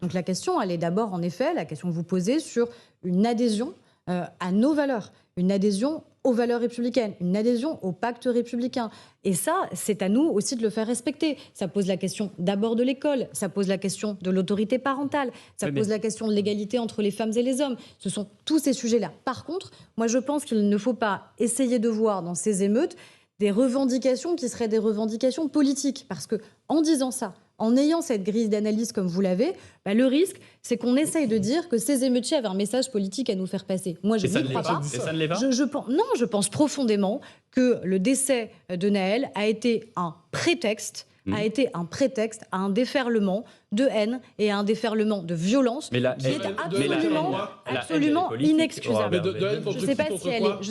Donc la question, elle est d'abord, en effet, la question que vous posez sur une adhésion à nos valeurs, une adhésion aux valeurs républicaines, une adhésion au pacte républicain. Et ça, c'est à nous aussi de le faire respecter. Ça pose la question d'abord de l'école, ça pose la question de l'autorité parentale, ça pose la question de l'égalité entre les femmes et les hommes. Ce sont tous ces sujets-là. Par contre, moi je pense qu'il ne faut pas essayer de voir dans ces émeutes des revendications qui seraient des revendications politiques. Parce que en disant ça, en ayant cette grille d'analyse comme vous l'avez, le risque, c'est qu'on essaye de dire que ces émeutiers avaient un message politique à nous faire passer. Moi, je n'y crois pas. Et ça ne l'est pas. Je pense profondément que le décès de Nahel a été un prétexte, à un déferlement de haine et à un déferlement de violence qui est absolument inexcusable. Je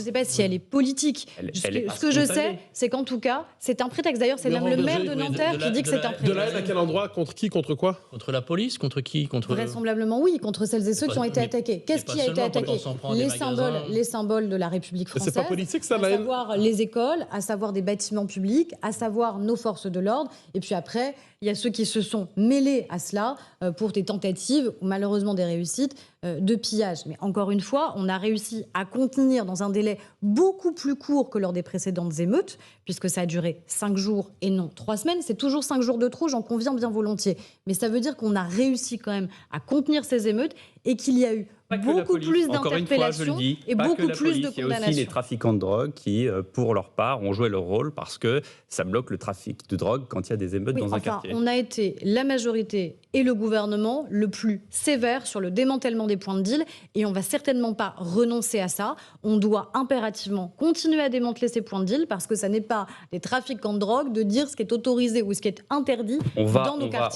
ne sais pas si elle est politique. Ce que je sais, c'est qu'en tout cas, c'est un prétexte. D'ailleurs, c'est même le maire de Nanterre qui dit que c'est un prétexte. De la haine à quel endroit? Contre qui? Contre quoi? Contre la police? Contre qui? Vraisemblablement, oui, contre celles et ceux qui ont été attaqués. Qu'est-ce qui a été attaqué? Les symboles de la République française. C'est pas politique, ça, la haine? À savoir les écoles, à savoir des bâtiments publics, à savoir nos forces de l'ordre. Et puis après, il y a ceux qui se sont mêlés à cela pour des tentatives, ou malheureusement des réussites, de pillage. Mais encore une fois, on a réussi à contenir dans un délai beaucoup plus court que lors des précédentes émeutes, puisque ça a duré 5 jours et non 3 semaines. C'est toujours 5 jours de trop, j'en conviens bien volontiers. Mais ça veut dire qu'on a réussi quand même à contenir ces émeutes et qu'il y a eu beaucoup plus d'interpellations et beaucoup plus de condamnations. Il y a aussi les trafiquants de drogue qui, pour leur part, ont joué leur rôle parce que ça bloque le trafic de drogue quand il y a des émeutes dans un quartier. On a été, la majorité et le gouvernement, le plus sévère sur le démantèlement des points de deal et on ne va certainement pas renoncer à ça. On doit impérativement continuer à démanteler ces points de deal parce que ça n'est pas des trafiquants de drogue de dire ce qui est autorisé ou ce qui est interdit dans nos quartiers.